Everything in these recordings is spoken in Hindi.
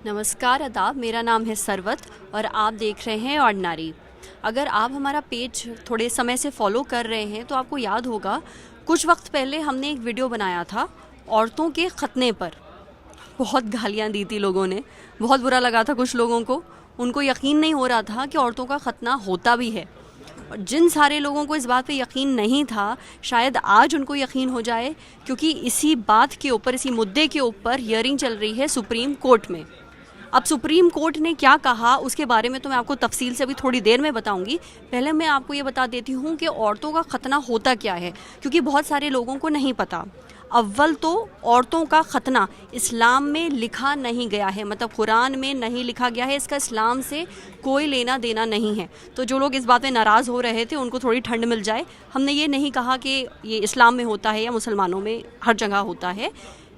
नमस्कार आदाब, मेरा नाम है सरवत और आप देख रहे हैं ऑर्डिनरी। अगर आप हमारा पेज थोड़े समय से फॉलो कर रहे हैं तो आपको याद होगा कुछ वक्त पहले हमने एक वीडियो बनाया था औरतों के खतने पर। बहुत गालियां दी थी लोगों ने, बहुत बुरा लगा था कुछ लोगों को। उनको यकीन नहीं हो रहा था कि औरतों का खतना होता भी है। और जिन सारे लोगों को इस बात पे यकीन नहीं था, शायद आज उनको यकीन हो जाए, क्योंकि इसी बात के ऊपर, इसी मुद्दे के ऊपर हियरिंग चल रही है सुप्रीम कोर्ट में। अब सुप्रीम कोर्ट ने क्या कहा उसके बारे में तो मैं आपको तफसील से अभी थोड़ी देर में बताऊंगी। पहले मैं आपको ये बता देती हूँ कि औरतों का खतना होता क्या है, क्योंकि बहुत सारे लोगों को नहीं पता। अव्वल तो औरतों का खतना इस्लाम में लिखा नहीं गया है, मतलब कुरान में नहीं लिखा गया है। इसका इस्लाम से कोई लेना देना नहीं है। तो जो लोग इस बात में नाराज़ हो रहे थे उनको थोड़ी ठंड मिल जाए। हमने ये नहीं कहा कि ये इस्लाम में होता है या मुसलमानों में, हर जगह होता है।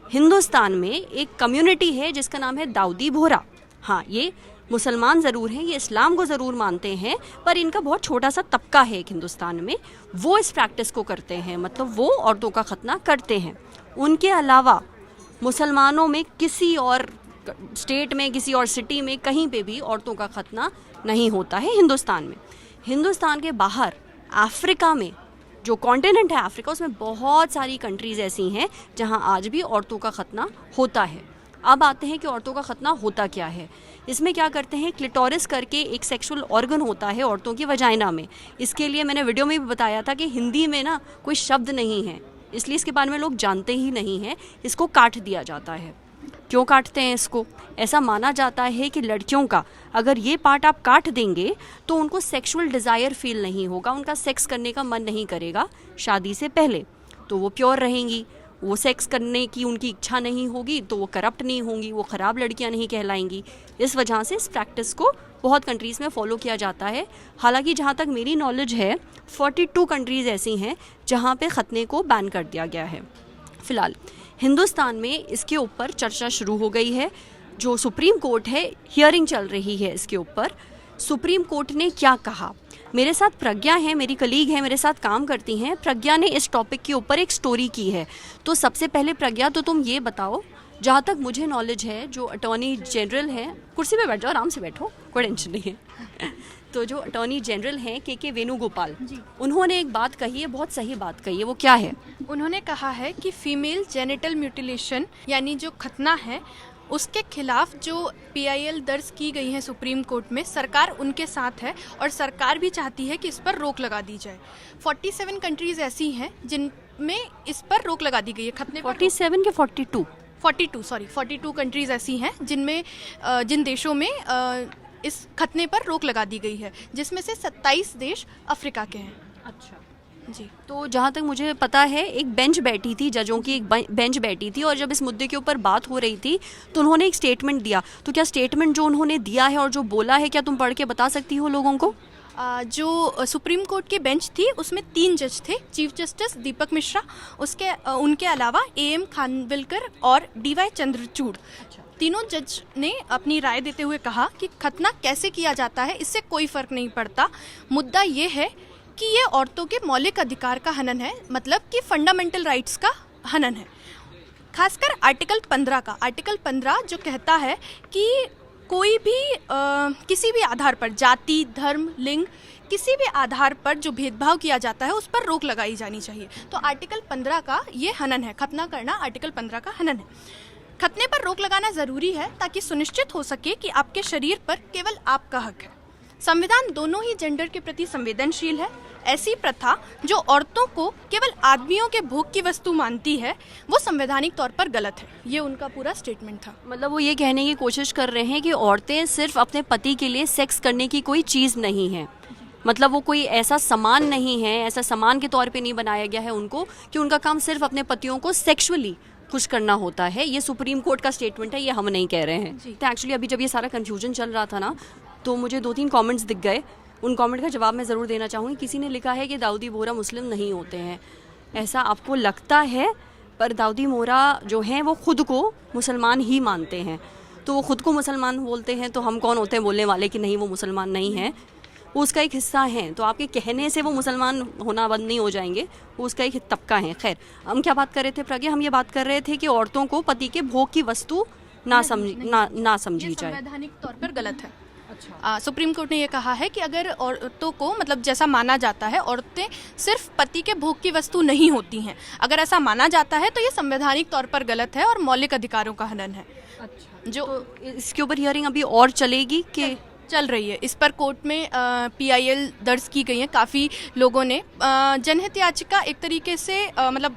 हिंदुस्तान में एक कम्युनिटी है जिसका नाम है दाऊदी बोहरा। हाँ, ये मुसलमान ज़रूर हैं, ये इस्लाम को ज़रूर मानते हैं, पर इनका बहुत छोटा सा तबका है एक हिंदुस्तान में, वो इस प्रैक्टिस को करते हैं, मतलब वो औरतों का खतना करते हैं। उनके अलावा मुसलमानों में किसी और स्टेट में, किसी और सिटी में, कहीं पे भी औरतों का खतना नहीं होता है हिंदुस्तान में। हिंदुस्तान के बाहर अफ्रीका में, जो कॉन्टिनेंट है अफ्रीका, उसमें बहुत सारी कंट्रीज़ ऐसी हैं जहां आज भी औरतों का खतना होता है। अब आते हैं कि औरतों का खतना होता क्या है। इसमें क्या करते हैं, क्लिटोरिस करके एक सेक्सुअल ऑर्गन होता है औरतों की वजाइना में। इसके लिए मैंने वीडियो में भी बताया था कि हिंदी में ना कोई शब्द नहीं है, इसलिए इसके बारे में लोग जानते ही नहीं हैं। इसको काट दिया जाता है। क्यों काटते हैं इसको? ऐसा माना जाता है कि लड़कियों का अगर ये पार्ट आप काट देंगे तो उनको सेक्सुअल डिज़ायर फील नहीं होगा, उनका सेक्स करने का मन नहीं करेगा शादी से पहले, तो वो प्योर रहेंगी। वो सेक्स करने की उनकी इच्छा नहीं होगी तो वो करप्ट नहीं होंगी, वो ख़राब लड़कियां नहीं कहलाएंगी। इस वजह से इस प्रैक्टिस को बहुत कंट्रीज़ में फॉलो किया जाता है। हालांकि जहाँ तक मेरी नॉलेज है 42 कंट्रीज़ ऐसी हैं जहाँ पे खतने को बैन कर दिया गया है। फ़िलहाल हिंदुस्तान में इसके ऊपर चर्चा शुरू हो गई है। जो सुप्रीम कोर्ट है, हियरिंग चल रही है इसके ऊपर। सुप्रीम कोर्ट ने क्या कहा? मेरे साथ प्रज्ञा है, मेरी कलीग है, मेरे साथ काम करती हैं। प्रज्ञा ने इस टॉपिक के ऊपर एक स्टोरी की है। तो सबसे पहले प्रज्ञा, तो तुम ये बताओ, जहाँ तक मुझे नॉलेज है, जो अटॉर्नी जनरल है, कुर्सी पे बैठ जाओ, आराम से बैठो, कोई टेंशन नहीं है। तो जो अटॉर्नी जनरल हैं के वेणुगोपाल, उन्होंने एक बात कही है, बहुत सही बात कही है। वो क्या है? उन्होंने कहा है कि फीमेल जेनिटल म्यूटिलेशन यानी जो खतना है उसके खिलाफ जो PIL दर्ज की गई है सुप्रीम कोर्ट में, सरकार उनके साथ है और सरकार भी चाहती है कि इस पर रोक लगा दी जाए। 47 कंट्रीज ऐसी हैं जिनमें इस पर रोक लगा दी गई है खतने पर। 47 के 42 कंट्रीज ऐसी हैं जिनमें जिन देशों में इस खतने पर रोक लगा दी गई है, जिसमें से 27 देश अफ्रीका के हैं। अच्छा जी। तो जहाँ तक मुझे पता है एक बेंच बैठी थी, जजों की एक बेंच बैठी थी, और जब इस मुद्दे के ऊपर बात हो रही थी तो उन्होंने एक स्टेटमेंट दिया। तो क्या स्टेटमेंट जो उन्होंने दिया है और जो बोला है, क्या तुम पढ़ के बता सकती हो लोगों को? जो सुप्रीम कोर्ट की बेंच थी उसमें 3 जज थे, चीफ जस्टिस दीपक मिश्रा, उनके अलावा AM खानविलकर और DY चंद्रचूड़। तीनों जज ने अपनी राय देते हुए कहा कि खतना कैसे किया जाता है इससे कोई फ़र्क नहीं पड़ता। मुद्दा ये है कि ये औरतों के मौलिक अधिकार का हनन है, मतलब कि फंडामेंटल राइट्स का हनन है। खासकर आर्टिकल 15 जो कहता है कि कोई भी किसी भी आधार पर, जाति, धर्म, लिंग, किसी भी आधार पर जो भेदभाव किया जाता है उस पर रोक लगाई जानी चाहिए। तो आर्टिकल 15 का ये हनन है, खतना करना आर्टिकल 15 का हनन है। खतने पर रोक लगाना ज़रूरी है ताकि सुनिश्चित हो सके कि आपके शरीर पर केवल आपका हक है। संविधान दोनों ही जेंडर के प्रति संवेदनशील है। ऐसी प्रथा जो औरतों को केवल आदमियों के भोग की वस्तु मानती है वो संवैधानिक तौर पर गलत है। ये उनका पूरा स्टेटमेंट था। मतलब वो ये कहने की कोशिश कर रहे हैं कि औरतें सिर्फ अपने पति के लिए सेक्स करने की कोई चीज़ नहीं है, मतलब वो कोई ऐसा सामान नहीं है, ऐसा सामान के तौर पे नहीं बनाया गया है उनको कि उनका काम सिर्फ अपने पतियों को सेक्सुअली खुश करना होता है। ये सुप्रीम कोर्ट का स्टेटमेंट है, ये हम नहीं कह रहे हैं। तो एक्चुअली अभी जब ये सारा कन्फ्यूजन चल रहा था ना, तो मुझे 2-3 कमेंट्स दिख गए। उन कमेंट का जवाब मैं ज़रूर देना चाहूँगी। किसी ने लिखा है कि दाऊदी बोहरा मुस्लिम नहीं होते हैं। ऐसा आपको लगता है, पर दाऊदी बोहरा जो हैं वो ख़ुद को मुसलमान ही मानते हैं। तो वो ख़ुद को मुसलमान बोलते हैं, तो हम कौन होते हैं बोलने वाले कि नहीं वो मुसलमान नहीं हैं। वो उसका एक हिस्सा हैं, तो आपके कहने से वो मुसलमान होना बंद नहीं हो जाएंगे, वो उसका एक तबका है। खैर, हम क्या बात कर रहे थे प्रज्ञा? हम ये बात कर रहे थे कि औरतों को पति के भोग की वस्तु ना समझी जाए। संवैधानिक तौर पर गलत है। अच्छा। सुप्रीम कोर्ट ने ये कहा है कि अगर औरतों को मतलब जैसा माना जाता है, औरतें सिर्फ पति के भोग की वस्तु नहीं होती हैं, अगर ऐसा माना जाता है तो ये संवैधानिक तौर पर गलत है और मौलिक अधिकारों का हनन है। अच्छा, जो तो इसके ऊपर हियरिंग अभी और चलेगी कि चल रही है? इस पर कोर्ट में PIL दर्ज की गई है काफ़ी लोगों ने। जनहित याचिका एक तरीके से मतलब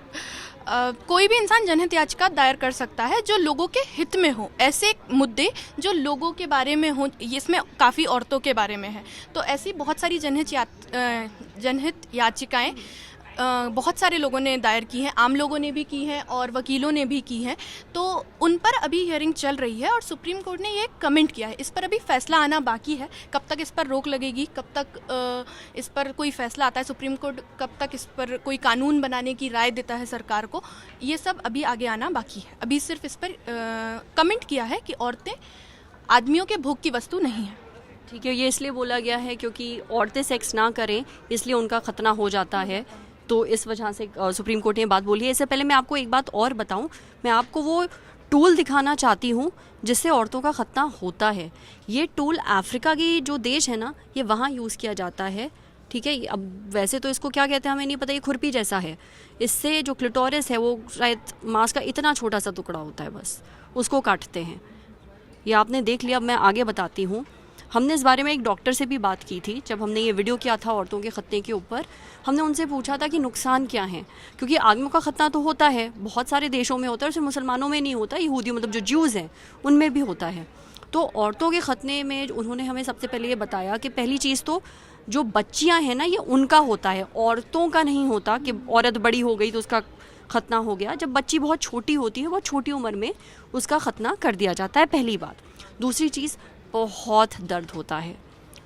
कोई भी इंसान जनहित याचिका दायर कर सकता है जो लोगों के हित में हो, ऐसे मुद्दे जो लोगों के बारे में हो, इसमें काफ़ी औरतों के बारे में है। तो ऐसी बहुत सारी जनहित याचिकाएं बहुत सारे लोगों ने दायर की हैं, आम लोगों ने भी की हैं और वकीलों ने भी की हैं। तो उन पर अभी हियरिंग चल रही है और सुप्रीम कोर्ट ने ये कमेंट किया है। इस पर अभी फैसला आना बाकी है, कब तक इस पर रोक लगेगी, कब तक इस पर कोई फैसला आता है, सुप्रीम कोर्ट कब तक इस पर कोई कानून बनाने की राय देता है सरकार को, ये सब अभी आगे आना बाकी है। अभी सिर्फ इस पर कमेंट किया है कि औरतें आदमियों के भोग की वस्तु नहीं है। ठीक है, ये इसलिए बोला गया है क्योंकि औरतें सेक्स ना करें इसलिए उनका खतना हो जाता है, तो इस वजह से सुप्रीम कोर्ट ने बात बोली है। इससे पहले मैं आपको एक बात और बताऊं, मैं आपको वो टूल दिखाना चाहती हूं जिससे औरतों का खतना होता है। ये टूल अफ्रीका की जो देश है ना, ये वहाँ यूज़ किया जाता है। ठीक है, अब वैसे तो इसको क्या कहते हैं हमें नहीं पता, ये खुरपी जैसा है। इससे जो क्लिटोरिस है वो शायद मांस का इतना छोटा सा टुकड़ा होता है, बस उसको काटते हैं। ये आपने देख लिया। अब मैं आगे बताती हूँ। हमने इस बारे में एक डॉक्टर से भी बात की थी जब हमने ये वीडियो किया था औरतों के खतने के ऊपर। हमने उनसे पूछा था कि नुकसान क्या है, क्योंकि आदमियों का खतना तो होता है, बहुत सारे देशों में होता है, सिर्फ मुसलमानों में नहीं होता, यहूदियों मतलब जो ज्यूज़ हैं उनमें भी होता है। तो औरतों के खतने में उन्होंने हमें सबसे पहले ये बताया कि पहली चीज़ तो जो बच्चियाँ हैं ना, ये उनका होता है, औरतों का नहीं होता कि औरत बड़ी हो गई तो उसका खतना हो गया। जब बच्ची बहुत छोटी होती है, बहुत छोटी उम्र में उसका खतना कर दिया जाता है, पहली बात। दूसरी चीज़, बहुत दर्द होता है,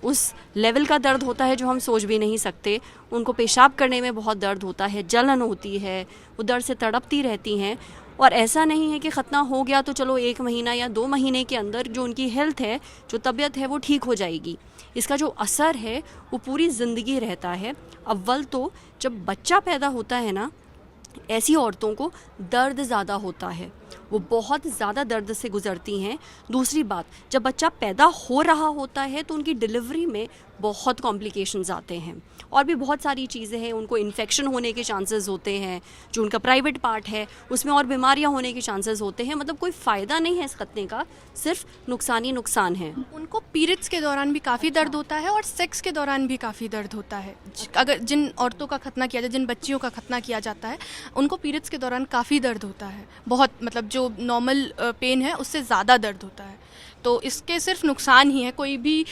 उस लेवल का दर्द होता है जो हम सोच भी नहीं सकते। उनको पेशाब करने में बहुत दर्द होता है, जलन होती है, वो दर्द से तड़पती रहती हैं। और ऐसा नहीं है कि खतना हो गया तो चलो 1 महीना या 2 महीने के अंदर जो उनकी हेल्थ है, जो तबीयत है वो ठीक हो जाएगी। इसका जो असर है वो पूरी ज़िंदगी रहता है। अव्वल तो जब बच्चा पैदा होता है ना, ऐसी औरतों को दर्द ज़्यादा होता है, वो बहुत ज़्यादा दर्द से गुज़रती हैं। दूसरी बात, जब बच्चा पैदा हो रहा होता है तो उनकी डिलीवरी में बहुत कॉम्प्लिकेशंस आते हैं और भी बहुत सारी चीज़ें हैं। उनको इन्फेक्शन होने के चांसेस होते हैं, जो उनका प्राइवेट पार्ट है उसमें और बीमारियां होने के चांसेस होते हैं। मतलब कोई फ़ायदा नहीं है इस खतने का, सिर्फ नुकसान ही नुकसान है। उनको पीरियड्स के दौरान भी काफ़ी दर्द होता है और सेक्स के दौरान भी काफ़ी दर्द होता है। अगर जिन औरतों का खतना किया जाए, जिन बच्चियों का खतना किया जाता है, उनको पीरियड्स के दौरान काफ़ी दर्द होता है, बहुत मतलब जो नॉर्मल पेन है उससे ज़्यादा दर्द होता है। तो इसके सिर्फ नुकसान ही है, कोई भी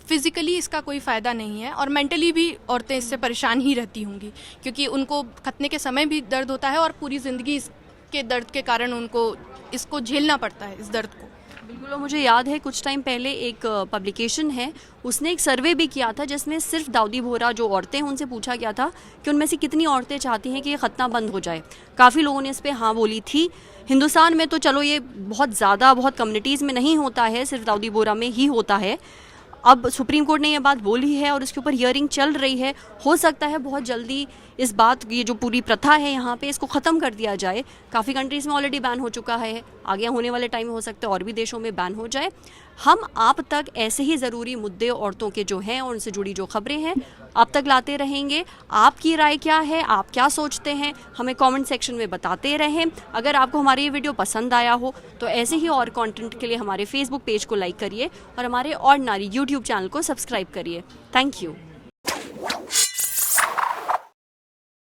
फिज़िकली इसका कोई फ़ायदा नहीं है और मेंटली भी औरतें इससे परेशान ही रहती होंगी, क्योंकि उनको खतने के समय भी दर्द होता है और पूरी ज़िंदगी इसके दर्द के कारण उनको इसको झेलना पड़ता है, इस दर्द को। बिल्कुल। मुझे याद है कुछ टाइम पहले एक पब्लिकेशन है, उसने एक सर्वे भी किया था जिसमें सिर्फ दाऊदी बोहरा जो औरतें हैं उनसे पूछा गया था कि उनमें से कितनी औरतें चाहती हैं कि ये खतना बंद हो जाए। काफ़ी लोगों ने इस पर हाँ बोली थी। हिंदुस्तान में तो चलो ये बहुत ज़्यादा, बहुत कम्युनिटीज़ में नहीं होता है, सिर्फ दाऊदी बोहरा में ही होता है। अब सुप्रीम कोर्ट ने ये बात बोली है और इसके ऊपर हियरिंग चल रही है। हो सकता है बहुत जल्दी इस बात, ये जो पूरी प्रथा है यहाँ पे, इसको ख़त्म कर दिया जाए। काफ़ी कंट्रीज़ में ऑलरेडी बैन हो चुका है, आगे होने वाले टाइम में हो सकता है और भी देशों में बैन हो जाए। हम आप तक ऐसे ही ज़रूरी मुद्दे औरतों के जो हैं और उनसे जुड़ी जो खबरें हैं अब तक लाते रहेंगे। आपकी राय क्या है, आप क्या सोचते हैं, हमें कमेंट सेक्शन में बताते रहें। अगर आपको हमारी ये वीडियो पसंद आया हो तो ऐसे ही और कंटेंट के लिए हमारे फेसबुक पेज को लाइक करिए और हमारे ऑर्डिनरी यूट्यूब चैनल को सब्सक्राइब करिए। Thank you.